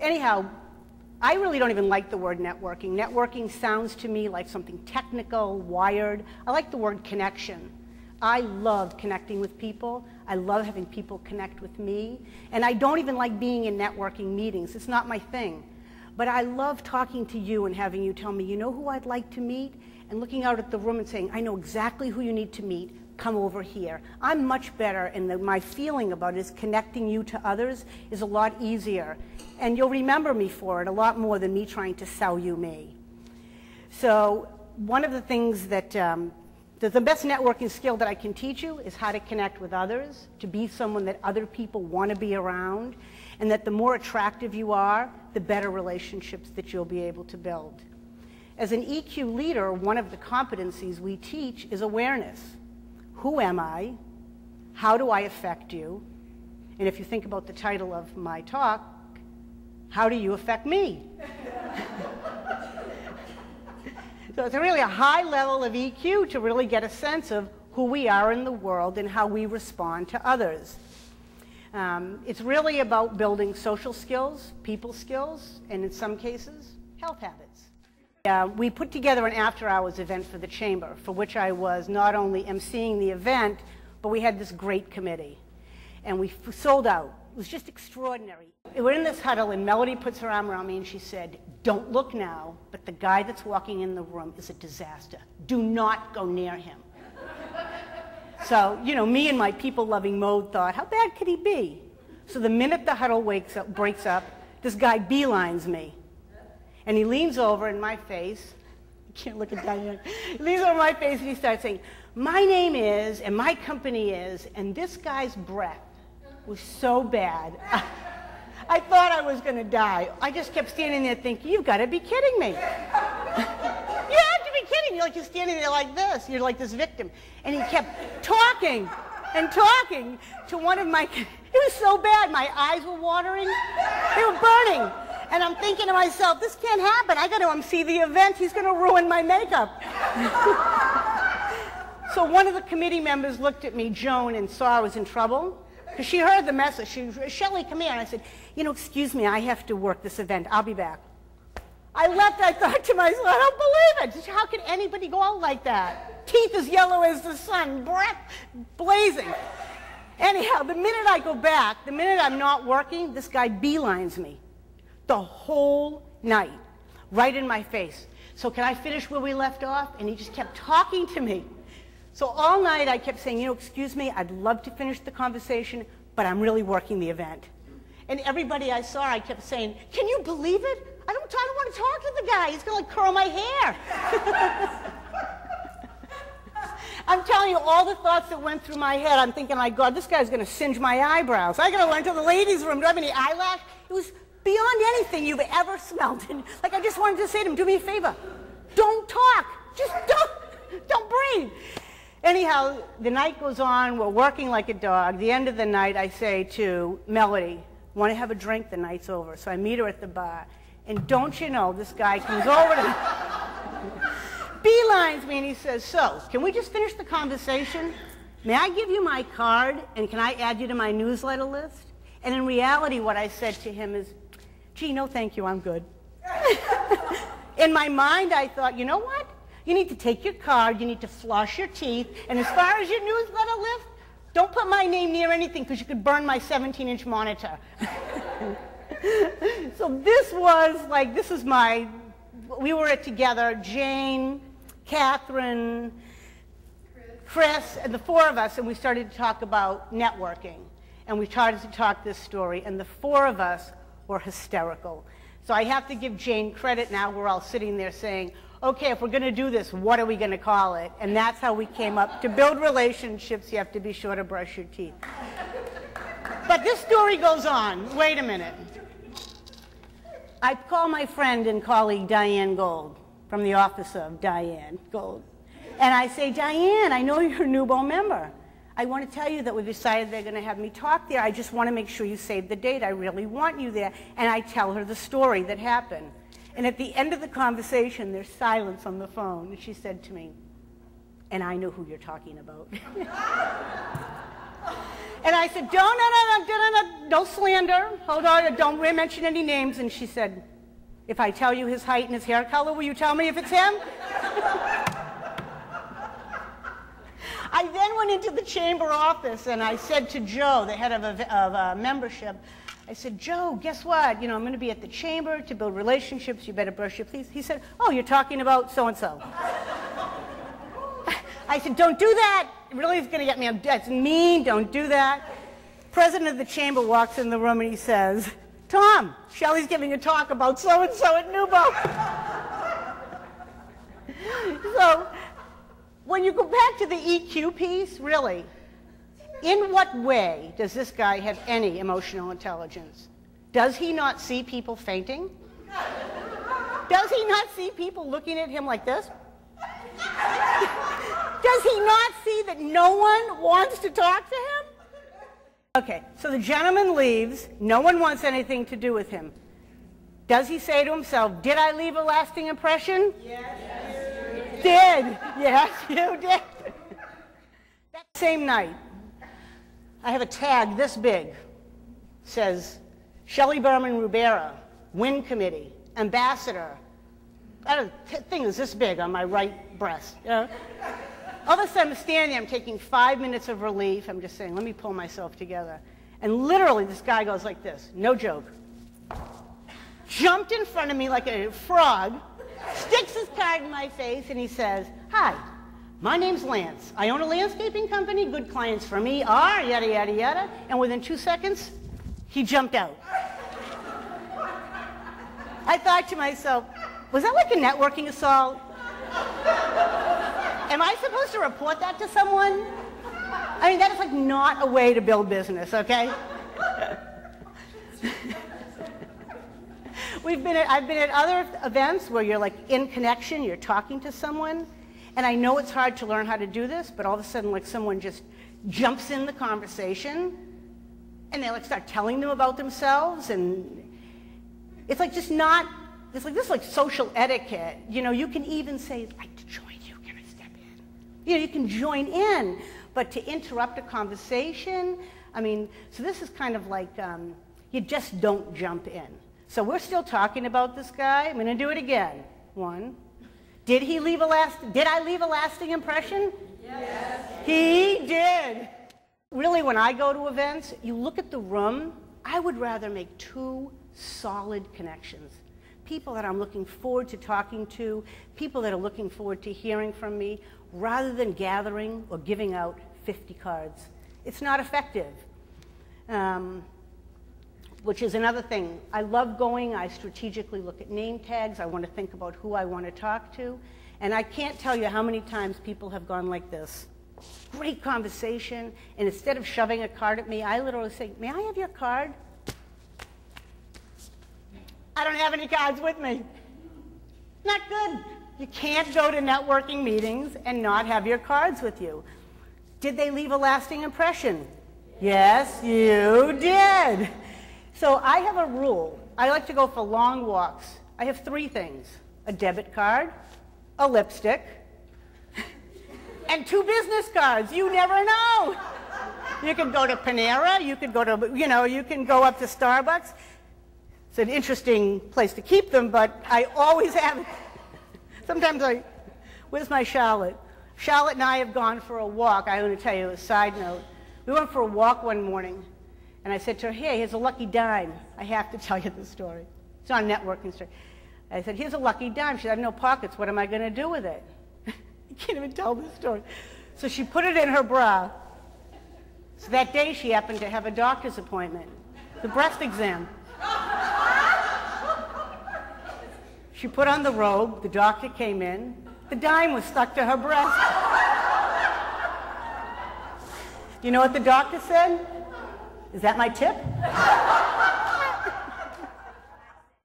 anyhow, I really don't even like the word networking. Networking sounds to me like something technical, wired. I like the word connection. I love connecting with people. I love having people connect with me. And I don't even like being in networking meetings. It's not my thing. But I love talking to you and having you tell me, you know who I'd like to meet? And looking out at the room and saying, I know exactly who you need to meet. Come over here. I'm much better, and my feeling about it is connecting you to others is a lot easier. And you'll remember me for it a lot more than me trying to sell you me. So one of the things that the best networking skill that I can teach you is how to connect with others, to be someone that other people want to be around, and that the more attractive you are, the better relationships that you'll be able to build. As an EQ leader, one of the competencies we teach is awareness. Who am I? How do I affect you? And if you think about the title of my talk, how do you affect me? So it's really a high level of EQ to really get a sense of who we are in the world and how we respond to others. It's really about building social skills, people skills, and in some cases, health habits. We put together an after-hours event for the Chamber, for which I was not only emceeing the event, but we had this great committee. And we sold out. It was just extraordinary. We're in this huddle, and Melody puts her arm around me, and she said, don't look now, but the guy that's walking in the room is a disaster. Do not go near him. So, you know, me in my people-loving mode thought, how bad could he be? So the minute the huddle breaks up, this guy beelines me. And he leans over in my face. You can't look at Diane. He leans over my face and he starts saying, my name is, and my company is, and this guy's breath was so bad. I thought I was going to die. I just kept standing there thinking, you've got to be kidding me. You have to be kidding me. You're standing there like this. You're like this victim. And he kept talking and talking to one of my, it was so bad. My eyes were watering. They were burning. And I'm thinking to myself, this can't happen. I got to emcee the event. He's going to ruin my makeup. So one of the committee members looked at me, Joan, and saw I was in trouble. Because she heard the message. She said, Shelley, come here. And I said, you know, excuse me, I have to work this event. I'll be back. I left. I thought to myself, I don't believe it. How could anybody go out like that? Teeth as yellow as the sun, breath blazing. Anyhow, the minute I go back, the minute I'm not working, this guy beelines me. The whole night, right in my face. So can I finish where we left off? And he just kept talking to me. So all night I kept saying, you know, excuse me, I'd love to finish the conversation, but I'm really working the event. And everybody I saw, I kept saying, can you believe it? I don't want to talk to the guy. He's going to curl my hair. I'm telling you, all the thoughts that went through my head, I'm thinking, my God, this guy's going to singe my eyebrows. I got to run to the ladies' room. Do I have any eyelash? It was beyond anything you've ever smelled. And like I just wanted to say to him, do me a favor. Don't talk. Just don't breathe. Anyhow, the night goes on. We're working like a dog. The end of the night, I say to Melody, want to have a drink? The night's over. So I meet her at the bar. And don't you know, this guy comes over to me, beelines me, and he says, so, can we just finish the conversation? May I give you my card, and can I add you to my newsletter list? And in reality, what I said to him is, gee, no thank you, I'm good. In my mind, I thought, you know what? You need to take your card, you need to floss your teeth, and as far as your newsletter list, don't put my name near anything because you could burn my 17-inch monitor. So this was like, this is my, we were together, Jane, Catherine, Chris, and the four of us, and we started to talk about networking. And we started to talk this story, and the four of us were hysterical. So I have to give Jane credit now. We're all sitting there saying, okay, if we're going to do this, what are we going to call it? And that's how we came up. To build relationships, you have to be sure to brush your teeth. But this story goes on. Wait a minute. I call my friend and colleague Diane Gold from the office of Diane Gold. And I say, Diane, I know you're a Nubo member. I want to tell you that we've decided they're going to have me talk there. I just want to make sure you save the date. I really want you there. And I tell her the story that happened. And at the end of the conversation, there's silence on the phone. And she said to me, and I know who you're talking about. And I said, don't slander. Hold on, don't mention any names. And she said, if I tell you his height and his hair color, will you tell me if it's him? I then went into the chamber office and I said to Joe, the head of membership, I said, Joe, guess what? You know, I'm going to be at the chamber to build relationships. You better brush your teeth. He said, oh, you're talking about so-and-so. I said, don't do that. It really is going to get me. That's mean. Don't do that. President of the chamber walks in the room and he says, Tom, Shelley's giving a talk about so-and-so at Nubo. So when you go back to the EQ piece, really, in what way does this guy have any emotional intelligence? Does he not see people fainting? Does he not see people looking at him like this? Does he not see that no one wants to talk to him? Okay, so the gentleman leaves. No one wants anything to do with him. Does he say to himself, did I leave a lasting impression? Yes, you did. Yes, you did. That same night, I have a tag this big. Says, Shelley Berman Rubera, WIN Committee, Ambassador. That thing is this big on my right breast. You know? All of a sudden, I'm standing there, I'm taking 5 minutes of relief. I'm just saying, let me pull myself together. And literally, this guy goes like this, no joke. Jumped in front of me like a frog, sticks his card in my face, and he says, hi, my name's Lance. I own a landscaping company. Good clients for me are yada, yada, yada. And within 2 seconds, he jumped out. I thought to myself, was that like a networking assault? Am I supposed to report that to someone? I mean, that is like not a way to build business, okay? I've been at other events where you're like in connection, you're talking to someone, and I know it's hard to learn how to do this, but all of a sudden like someone just jumps in the conversation and they like start telling them about themselves, and it's like just not, it's like this is like social etiquette. You know, you can even say, I'd like to join you, can I step in? You know, you can join in, but to interrupt a conversation, I mean, so this is kind of like, you just don't jump in. So we're still talking about this guy. I'm going to do it again. 1. Did I leave a lasting impression? Yes. He did. Really, when I go to events, you look at the room, I would rather make 2 solid connections. People that I'm looking forward to talking to, people that are looking forward to hearing from me, rather than gathering or giving out 50 cards. It's not effective. Which is another thing. I love going, I strategically look at name tags, I want to think about who I want to talk to, and I can't tell you how many times people have gone like this. Great conversation, and instead of shoving a card at me, I literally say, may I have your card? I don't have any cards with me. Not good. You can't go to networking meetings and not have your cards with you. Did they leave a lasting impression? Yes, you did. So I have a rule. I like to go for long walks. I have 3 things: a debit card, a lipstick, and 2 business cards. You never know. You can go to Panera, you could go to, you know, you can go up to Starbucks. It's an interesting place to keep them, but I always have it. Sometimes where's my Charlotte? Charlotte and I have gone for a walk. I'm going to tell you a side note. We went for a walk one morning. And I said to her, hey, here's a lucky dime. I have to tell you this story. It's not a networking story. I said, here's a lucky dime. She said, I have no pockets. What am I going to do with it? I can't even tell this story. So she put it in her bra. So that day she happened to have a doctor's appointment, the breast exam. She put on the robe. The doctor came in. The dime was stuck to her breast. You know what the doctor said? Is that my tip?